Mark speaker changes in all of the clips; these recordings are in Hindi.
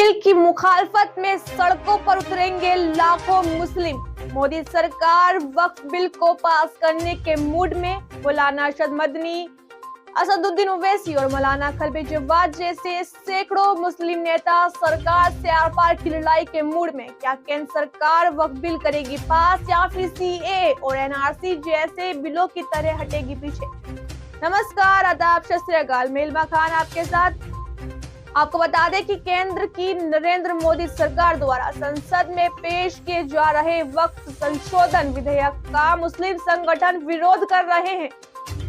Speaker 1: बिल की मुखालफत में सड़कों पर उतरेंगे लाखों मुस्लिम। मोदी सरकार वक्फ बिल को पास करने के मूड में। मौलाना अरशद मदनी, असदुद्दीन ओवैसी और मौलाना कल्बे जवाद जैसे सैकड़ों मुस्लिम नेता सरकार से आर पार की लड़ाई के मूड में। क्या केंद्र सरकार वक्फ बिल करेगी पास या फिर सीए और एनआरसी जैसे बिलों की तरह हटेगी पीछे? नमस्कार, आदाब, सत श्री अकाल। मैं इल्मा खान आपके साथ। आपको बता दें कि केंद्र की नरेंद्र मोदी सरकार द्वारा संसद में पेश किए जा रहे वक्फ संशोधन विधेयक का मुस्लिम संगठन विरोध कर रहे हैं।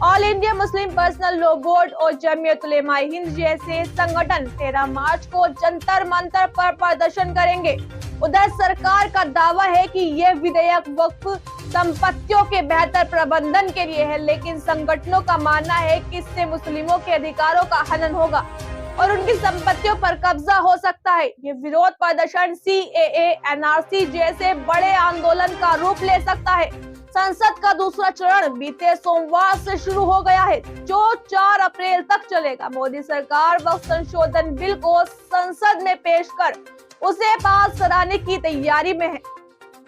Speaker 1: All India Muslim personal law board और जमीयत उलेमा हिंद जैसे संगठन 13 मार्च को जंतर मंतर पर प्रदर्शन करेंगे। उधर सरकार का दावा है कि यह विधेयक वक्फ संपत्तियों के बेहतर प्रबंधन के लिए है, लेकिन संगठनों का मानना है कि इससे मुस्लिमों के अधिकारों का हनन होगा और उनकी संपत्तियों पर कब्जा हो सकता है। ये विरोध प्रदर्शन सीएए, एनआरसी जैसे बड़े आंदोलन का रूप ले सकता है। संसद का दूसरा चरण बीते सोमवार से शुरू हो गया है, जो 4 अप्रैल तक चलेगा। मोदी सरकार वक्फ संशोधन बिल को संसद में पेश कर उसे पास कराने की तैयारी में है।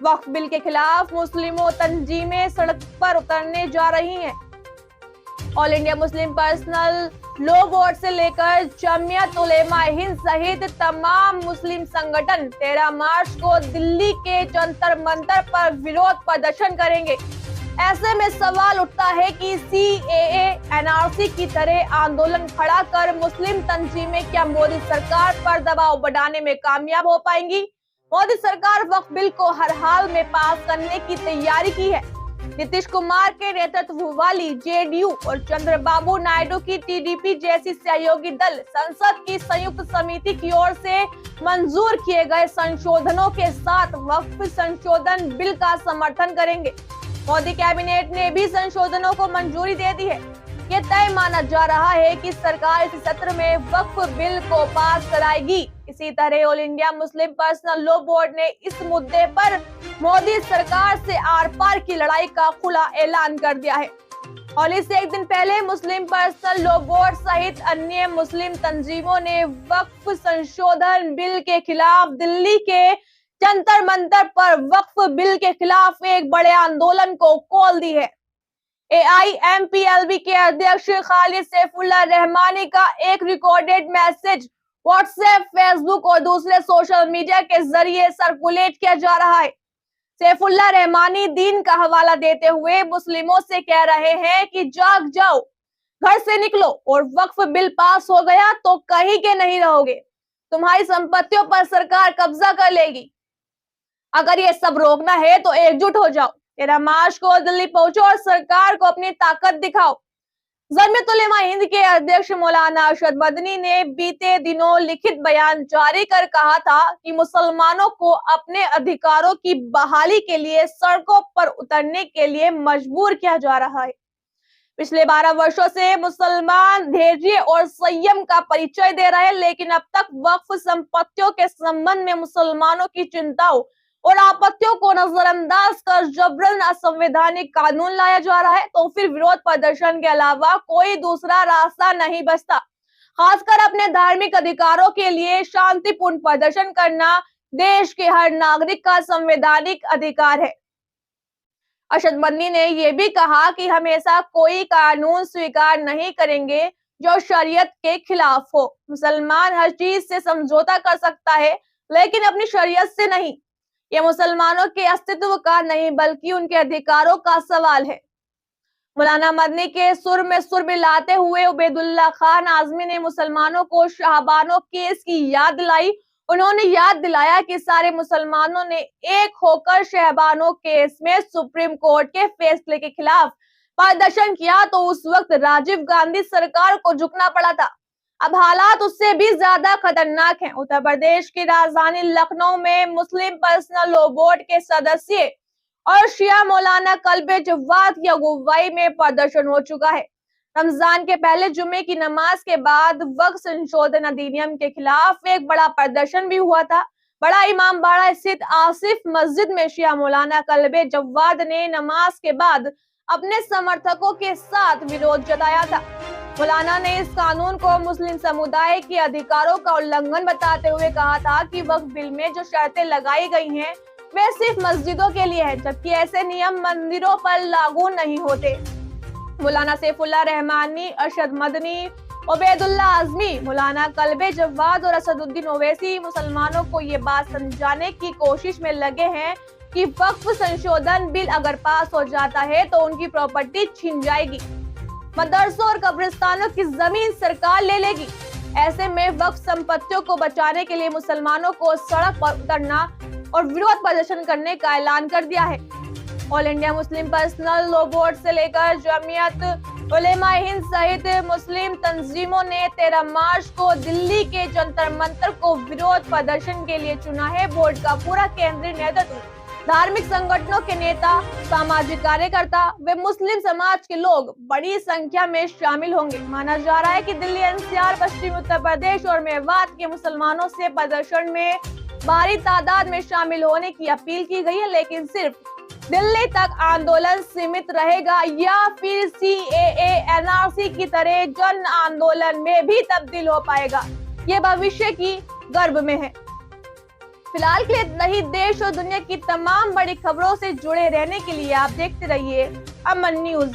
Speaker 1: वक्फ बिल के खिलाफ मुस्लिमों तंजीमें सड़क पर उतरने जा रही हैं। All India Muslim personal law board से लेकर जमीयत उलेमा हिंद सहित तमाम मुस्लिम संगठन 13 मार्च को दिल्ली के जंतर मंतर पर विरोध प्रदर्शन करेंगे। ऐसे में सवाल उठता है कि सीएए, एनआरसी की तरह आंदोलन खड़ा कर मुस्लिम तंजीमें क्या मोदी सरकार पर दबाव बढ़ाने में कामयाब हो पाएंगी? मोदी सरकार वक्फ बिल को हर हाल में पास करने की तैयारी की है। नीतीश कुमार के नेतृत्व वाली जेडीयू और चंद्रबाबू नायडू की टीडीपी जैसी सहयोगी दल संसद की संयुक्त समिति की ओर से मंजूर किए गए संशोधनों के साथ वक्फ संशोधन बिल का समर्थन करेंगे। मोदी कैबिनेट ने भी संशोधनों को मंजूरी दे दी है। ये तय माना जा रहा है कि सरकार इस सत्र में वक्फ बिल को पास कराएगी। इसी तरह all India Muslim personal law board ने इस मुद्दे पर मोदी सरकार से आर पार की लड़ाई का खुला ऐलान कर दिया है। होली से एक दिन पहले मुस्लिम पर्सनल लॉ बोर्ड सहित अन्य मुस्लिम तंजीमों ने वक्फ संशोधन बिल के खिलाफ दिल्ली के जंतर मंतर पर वक्फ बिल के खिलाफ एक बड़े आंदोलन को कॉल दी है। एआईएमपीएलबी के अध्यक्ष खालिद सैफुल्लाह रहमानी का एक रिकॉर्डेड मैसेज व्हाट्सएप, फेसबुक और दूसरे सोशल मीडिया के जरिए सर्कुलेट किया जा रहा है। सैफुल्लाह रहमानी दीन का हवाला देते हुए मुस्लिमों से कह रहे हैं कि जाग जाओ, घर से निकलो और वक्फ बिल पास हो गया तो कहीं के नहीं रहोगे। तुम्हारी संपत्तियों पर सरकार कब्जा कर लेगी। अगर ये सब रोकना है तो एकजुट हो जाओ। 13 मार्च को दिल्ली पहुंचो और सरकार को अपनी ताकत दिखाओ। जमीयत उलेमा हिंद के अध्यक्ष मौलाना अरशद मदनी ने बीते दिनों लिखित बयान जारी कर कहा था कि मुसलमानों को अपने अधिकारों की बहाली के लिए सड़कों पर उतरने के लिए मजबूर किया जा रहा है। पिछले 12 वर्षों से मुसलमान धैर्य और संयम का परिचय दे रहे हैं, लेकिन अब तक वक्फ संपत्तियों के संबंध में मुसलमानों की चिंताओं और आपत्तियों को नजरअंदाज कर जबरन असंवैधानिक कानून लाया जा रहा है, तो फिर विरोध प्रदर्शन के अलावा कोई दूसरा रास्ता नहीं बचता। खासकर अपने धार्मिक अधिकारों के लिए शांतिपूर्ण प्रदर्शन करना देश के हर नागरिक का संवैधानिक अधिकार है। अरशद मदनी ने यह भी कहा कि हमेशा कोई कानून स्वीकार नहीं करेंगे जो शरीयत के खिलाफ हो। मुसलमान हर चीज से समझौता कर सकता है, लेकिन अपनी शरीयत से नहीं। ये मुसलमानों के अस्तित्व का नहीं बल्कि उनके अधिकारों का सवाल है। मौलाना मदनी के सुर में सुर मिलाते हुए उबैदुल्ला खान आजमी ने मुसलमानों को शाहबानो केस की याद दिलाई। उन्होंने याद दिलाया कि सारे मुसलमानों ने एक होकर शाहबानो केस में सुप्रीम कोर्ट के फैसले के खिलाफ प्रदर्शन किया, तो उस वक्त राजीव गांधी सरकार को झुकना पड़ा था। अब हालात उससे भी ज्यादा खतरनाक हैं। उत्तर प्रदेश की राजधानी लखनऊ में मुस्लिम पर्सनल लॉ बोर्ड के सदस्य और शिया मौलाना कल्बे जवाद की अगुवाई में प्रदर्शन हो चुका है। रमजान के पहले जुम्मे की नमाज के बाद वक्फ संशोधन अधिनियम के खिलाफ एक बड़ा प्रदर्शन भी हुआ था। बड़ा इमामबाड़ा स्थित आसिफ मस्जिद में शिया मौलाना कल्बे जवाद ने नमाज के बाद अपने समर्थकों के साथ विरोध जताया था। मौलाना ने इस कानून को मुस्लिम समुदाय के अधिकारों का उल्लंघन बताते हुए कहा था कि वक्फ बिल में जो शर्तें लगाई गई हैं वे सिर्फ मस्जिदों के लिए है, जबकि ऐसे नियम मंदिरों पर लागू नहीं होते। मौलाना सैफुल्लाह रहमानी, अरशद मदनी, उबैदुल्लाह आजमी, मौलाना कल्बे जवाद और असदुद्दीन ओवैसी मुसलमानों को ये बात समझाने की कोशिश में लगे हैं कि वक्फ संशोधन बिल अगर पास हो जाता है तो उनकी प्रॉपर्टी छीन जाएगी, मदरसों और कब्रिस्तानों की जमीन सरकार ले लेगी। ऐसे में वक्फ संपत्तियों को बचाने के लिए मुसलमानों को सड़क पर उतरना और विरोध प्रदर्शन करने का ऐलान कर दिया है। All India Muslim personal law board से लेकर जमीयत उलेमाए हिंद सहित मुस्लिम तंजीमों ने 13 मार्च को दिल्ली के जंतर मंतर को विरोध प्रदर्शन के लिए चुना है। बोर्ड का पूरा केंद्रीय नेतृत्व, धार्मिक संगठनों के नेता, सामाजिक कार्यकर्ता व मुस्लिम समाज के लोग बड़ी संख्या में शामिल होंगे। माना जा रहा है कि दिल्ली एनसीआर, पश्चिमी उत्तर प्रदेश और मेवात के मुसलमानों से प्रदर्शन में भारी तादाद में शामिल होने की अपील की गई है, लेकिन सिर्फ दिल्ली तक आंदोलन सीमित रहेगा या फिर सीएए एनआरसी की तरह जन आंदोलन में भी तब्दील हो पाएगा, ये भविष्य की गर्भ में है। फिलहाल के लिए इतना ही। देश और दुनिया की तमाम बड़ी खबरों से जुड़े रहने के लिए आप देखते रहिए अमन न्यूज।